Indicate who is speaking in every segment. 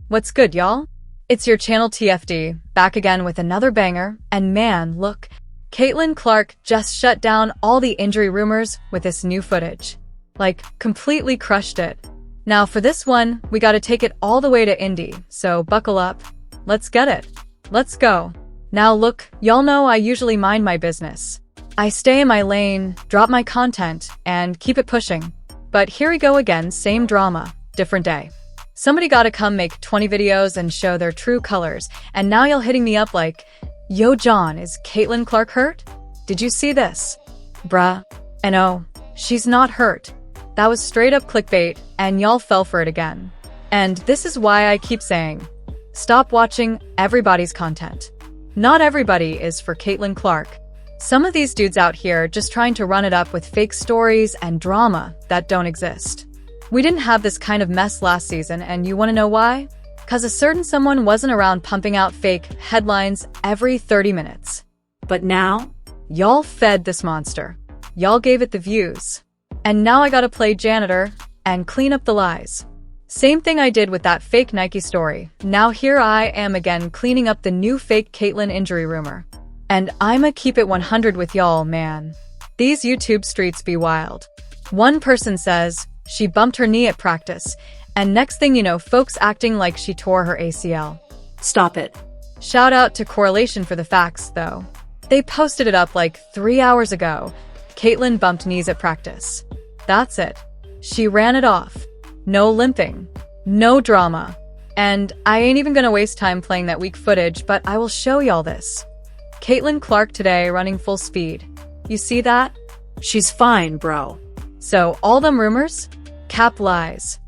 Speaker 1: What's good, y'all? It's your channel TFD, back again with another banger, and man, look, Caitlin Clark just shut down all the injury rumors with this new footage. Like, completely crushed it. Now for this one, we gotta take it all the way to Indy, so buckle up. Let's get it. Let's go. Now look, y'all know I usually mind my business. I stay in my lane, drop my content, and keep it pushing. But here we go again, same drama, different day. Somebody gotta come make 20 videos and show their true colors, and now y'all hitting me up like, yo John, is Caitlin Clark hurt? Did you see this? Bruh. And oh, she's not hurt. That was straight up clickbait, and y'all fell for it again. And this is why I keep saying, stop watching everybody's content. Not everybody is for Caitlin Clark. Some of these dudes out here just trying to run it up with fake stories and drama that don't exist. We didn't have this kind of mess last season, and you wanna know why? 'Cause a certain someone wasn't around pumping out fake headlines every 30 minutes. But now, y'all fed this monster. Y'all gave it the views. And now I gotta play janitor and clean up the lies. Same thing I did with that fake Nike story. Now here I am again cleaning up the new fake Caitlin injury rumor. And I'ma keep it 100 with y'all, man. These YouTube streets be wild. One person says she bumped her knee at practice, and next thing you know, folks acting like she tore her ACL. Stop it. Shout out to Correlation for the facts, though. They posted it up like 3 hours ago. Caitlin bumped knees at practice. That's it. She ran it off. No limping. No drama. And I ain't even gonna waste time playing that weak footage, but I will show y'all this. Caitlin Clark today running full speed. You see that? She's fine, bro. So all them rumors? Cap lies.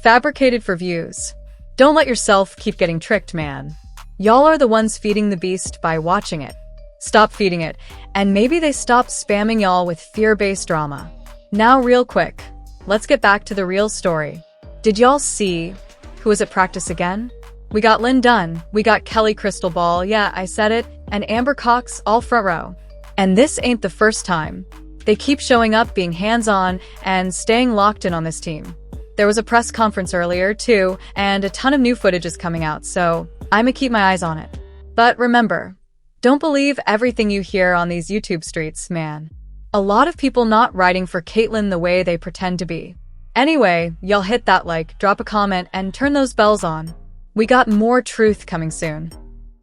Speaker 1: Fabricated for views. Don't let yourself keep getting tricked, man. Y'all are the ones feeding the beast by watching it. Stop feeding it, and maybe they stop spamming y'all with fear-based drama. Now real quick, let's get back to the real story. Did y'all see who was at practice again? We got Lynn Dunn, we got Kelly Crystal Ball, yeah, I said it, and Amber Cox all front row. And this ain't the first time. They keep showing up, being hands-on, and staying locked in on this team. There was a press conference earlier, too, and a ton of new footage is coming out, so I'ma keep my eyes on it. But remember, don't believe everything you hear on these YouTube streets, man. A lot of people not writing for Caitlin the way they pretend to be. Anyway, y'all hit that like, drop a comment, and turn those bells on. We got more truth coming soon.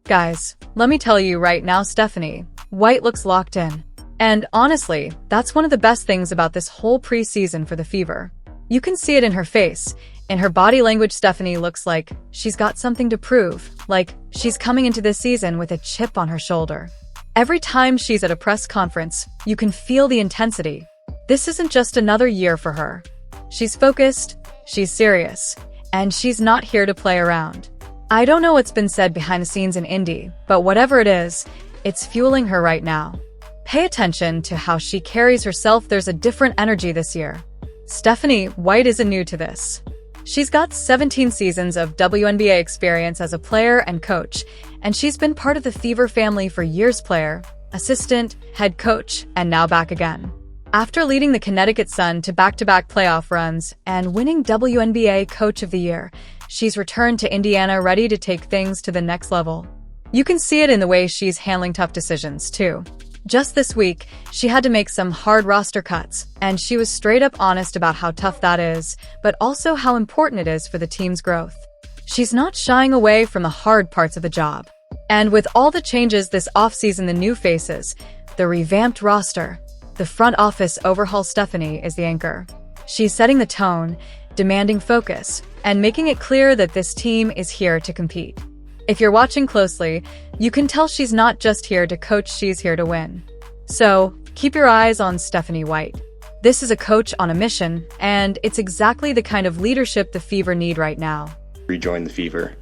Speaker 1: Guys, let me tell you right now, Stephanie, White looks locked in. And honestly, that's one of the best things about this whole preseason for the Fever. You can see it in her face. In her body language, Stephanie looks like she's got something to prove, like she's coming into this season with a chip on her shoulder. Every time she's at a press conference, you can feel the intensity. This isn't just another year for her. She's focused, she's serious, and she's not here to play around. I don't know what's been said behind the scenes in Indy, but whatever it is, it's fueling her right now. Pay attention to how she carries herself. There's a different energy this year. Stephanie White isn't new to this. She's got 17 seasons of WNBA experience as a player and coach, and she's been part of the Fever family for years, player, assistant, head coach, and now back again. After leading the Connecticut Sun to back-to-back playoff runs and winning WNBA Coach of the Year, she's returned to Indiana ready to take things to the next level. You can see it in the way she's handling tough decisions, too. Just this week, she had to make some hard roster cuts, and she was straight up honest about how tough that is, but also how important it is for the team's growth. She's not shying away from the hard parts of the job. And with all the changes this offseason, the new faces, the revamped roster, the front office overhaul, Stephanie is the anchor. She's setting the tone, demanding focus, and making it clear that this team is here to compete. If you're watching closely, you can tell she's not just here to coach, she's here to win. So, keep your eyes on Stephanie White. This is a coach on a mission, and it's exactly the kind of leadership the Fever need right now.
Speaker 2: Rejoin the Fever.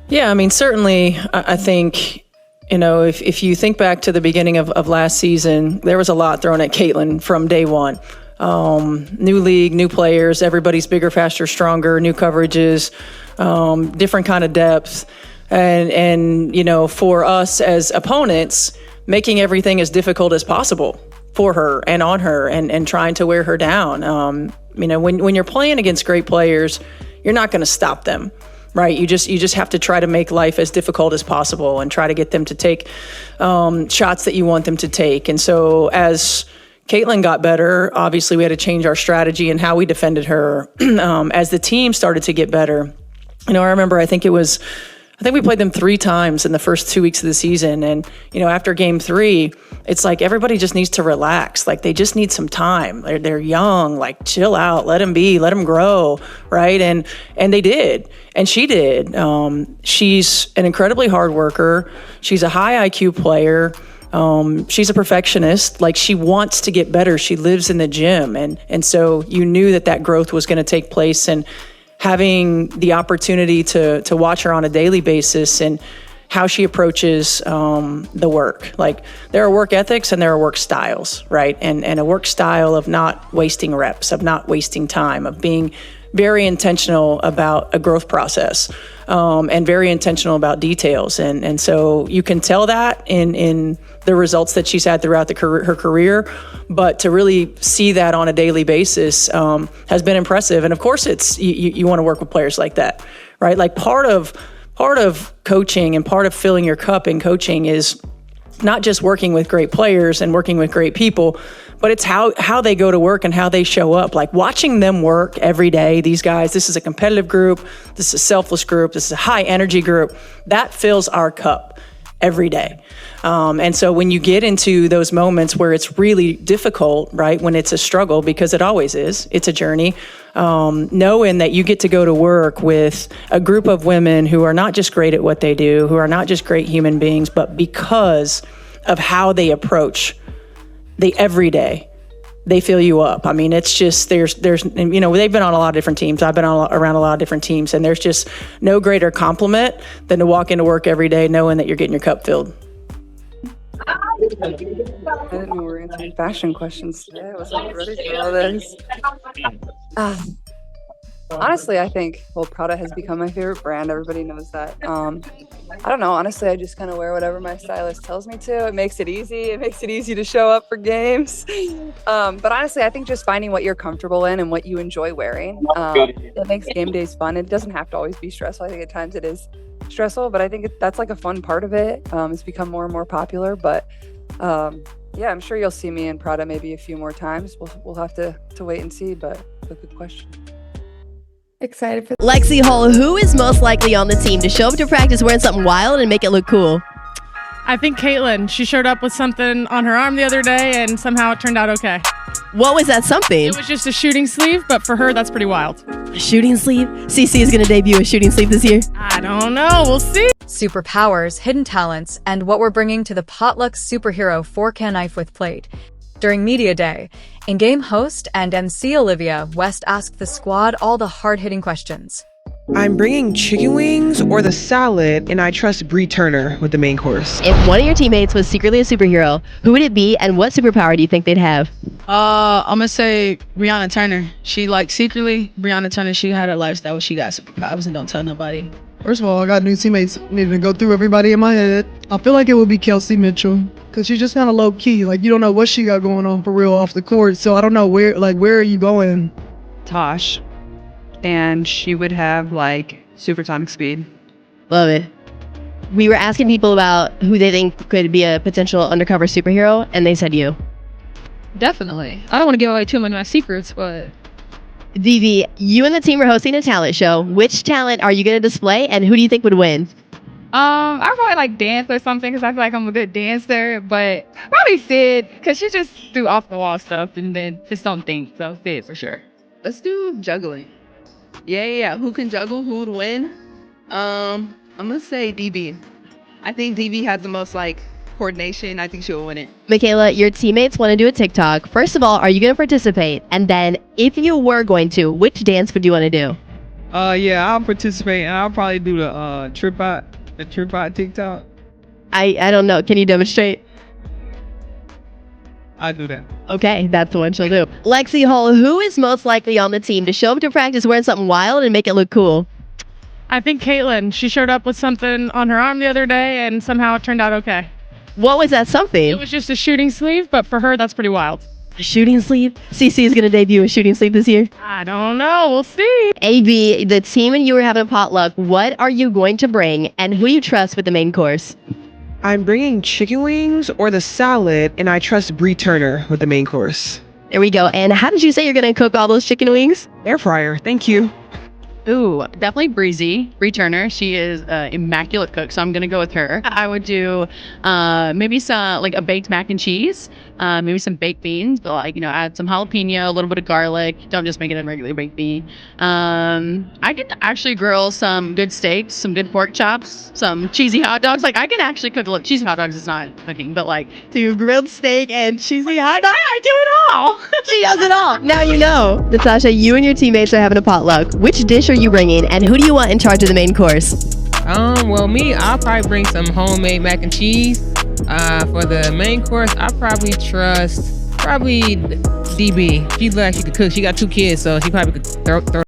Speaker 3: Yeah, I mean, certainly, I think, if you think back to the beginning of last season, there was a lot thrown at Caitlin from day one. New league, new players, everybody's bigger, faster, stronger, new coverages, different kind of depth. And for us as opponents, making everything as difficult as possible for her and on her and trying to wear her down. When you're playing against great players, you're not going to stop them. right? You just have to try to make life as difficult as possible and try to get them to take shots that you want them to take. And so as Caitlin got better, obviously we had to change our strategy and how we defended her. As the team started to get better, I remember, I think we played them 3 times in the first 2 weeks of the season. And, after game 3, it's like everybody just needs to relax. Like, they just need some time. They're young, like, chill out, let them be, let them grow, right? And they did. And she did. She's an incredibly hard worker. She's a high IQ player. She's a perfectionist. Like, she wants to get better. She lives in the gym. And so you knew that growth was going to take place, and having the opportunity to watch her on a daily basis and how she approaches the work. Like, there are work ethics and there are work styles, right? And a work style of not wasting reps, of not wasting time, of being very intentional about a growth process, and very intentional about details. And so you can tell that in the results that she's had throughout her career, but to really see that on a daily basis has been impressive. And of course, it's you want to work with players like that, right? Like, part of coaching and part of filling your cup in coaching is not just working with great players and working with great people, but it's how they go to work and how they show up. Like, watching them work every day. These guys, this is a competitive group. This is a selfless group. This is a high energy group. That fills our cup every day. And so when you get into those moments where it's really difficult, right, when it's a struggle, because it always is, it's a journey, knowing that you get to go to work with a group of women who are not just great at what they do, who are not just great human beings, but because of how they approach the everyday, they fill you up. I mean, it's just, there's they've been on a lot of different teams. I've been around a lot of different teams, and there's just no greater compliment than to walk into work every day knowing that you're getting your cup filled.
Speaker 2: I didn't know we were answering fashion questions today. I wasn't ready for all this. Honestly, I think, Prada has become my favorite brand. Everybody knows that. I don't know. Honestly, I just kind of wear whatever my stylist tells me to. It makes it easy. It makes it easy to show up for games. But honestly, I think just finding what you're comfortable in and what you enjoy wearing, it makes game days fun. It doesn't have to always be stressful. I think at times it is stressful, but I think that's like a fun part of it. It's become more and more popular. But yeah, I'm sure you'll see me in Prada maybe a few more times. We'll have to wait and see, but a good question.
Speaker 4: Excited for Lexi Hull, who is most likely on the team to show up to practice wearing something wild and make it look cool?
Speaker 5: I think Caitlin. She showed up with something on her arm the other day, and somehow it turned out okay.
Speaker 4: What was that something?
Speaker 5: It was just a shooting sleeve, but for her, that's pretty wild.
Speaker 4: A shooting sleeve? CC is going to debut a shooting sleeve this year?
Speaker 5: I don't know. We'll see.
Speaker 1: Superpowers, hidden talents, and what we're bringing to the Potluck Superhero 4-can knife with plate. During Media Day, in-game host and MC Olivia West asked the squad all the hard-hitting questions.
Speaker 6: I'm bringing chicken wings or the salad, and I trust Bree Turner with the main course.
Speaker 4: If one of your teammates was secretly a superhero, who would it be, and what superpower do you think they'd have?
Speaker 7: I'm gonna say Brianna Turner. Secretly, Brianna Turner, she had a lifestyle where she got superpowers and don't tell nobody.
Speaker 8: First of all, I got new teammates. Need to go through everybody in my head. I feel like it would be Kelsey Mitchell, because she's just kind of low key. Like, you don't know what she got going on for real off the court. So I don't know where are you going?
Speaker 9: Tosh. And she would have supersonic speed.
Speaker 4: Love it. We were asking people about who they think could be a potential undercover superhero, and they said you.
Speaker 10: Definitely. I don't want to give away too many of my secrets, but...
Speaker 4: Vivi, you and the team are hosting a talent show. Which talent are you going to display, and who do you think would win?
Speaker 10: I probably dance or something, because I feel like I'm a good dancer, but probably Sid, because she just do off-the-wall stuff and then just don't think, so Sid for sure.
Speaker 7: Let's do juggling. Yeah. Who can juggle? Who would win? I'm gonna say DB. I think DB has the most coordination. I think she'll win it.
Speaker 4: Michaela, your teammates want to do a TikTok. First of all, are you going to participate? And then, if you were going to, which dance would you want to do?
Speaker 11: Yeah, I'll participate, and I'll probably do the trip out TikTok.
Speaker 4: I don't know. Can you demonstrate?
Speaker 11: I'll do that.
Speaker 4: Okay, that's the one she'll do. Lexi Hull, who is most likely on the team to show up to practice wearing something wild and make it look cool?
Speaker 5: I think Caitlin. She showed up with something on her arm the other day, and somehow it turned out okay.
Speaker 4: What was that something?
Speaker 5: It was just a shooting sleeve, but for her, that's pretty wild.
Speaker 4: A shooting sleep? CC is going to debut a shooting sleep this year.
Speaker 5: I don't know. We'll see.
Speaker 4: AB, the team and you are having a potluck. What are you going to bring, and who do you trust with the main course?
Speaker 6: I'm bringing chicken wings or the salad, and I trust Bree Turner with the main course.
Speaker 4: There we go. And how did you say you're going to cook all those chicken wings?
Speaker 6: Air fryer, thank you.
Speaker 12: Ooh, definitely Bree Turner. She is an immaculate cook, so I'm gonna go with her. I would do maybe some like a baked mac and cheese, maybe some baked beans, but like add some jalapeno, a little bit of garlic. Don't just make it a regular baked bean. I could actually grill some good steaks, some good pork chops, some cheesy hot dogs. Like I can actually cook. Look, cheesy hot dogs is not cooking, but like
Speaker 4: Do grilled steak and cheesy hot dogs?
Speaker 12: I do it all.
Speaker 4: She does it all. Now you know. Natasha, you and your teammates are having a potluck. Which dish are you bringing, and who do you want in charge of the main course?
Speaker 11: Well, I'll probably bring some homemade mac and cheese. For the main course, I probably trust DB. She could cook. She got 2 kids, so she probably could throw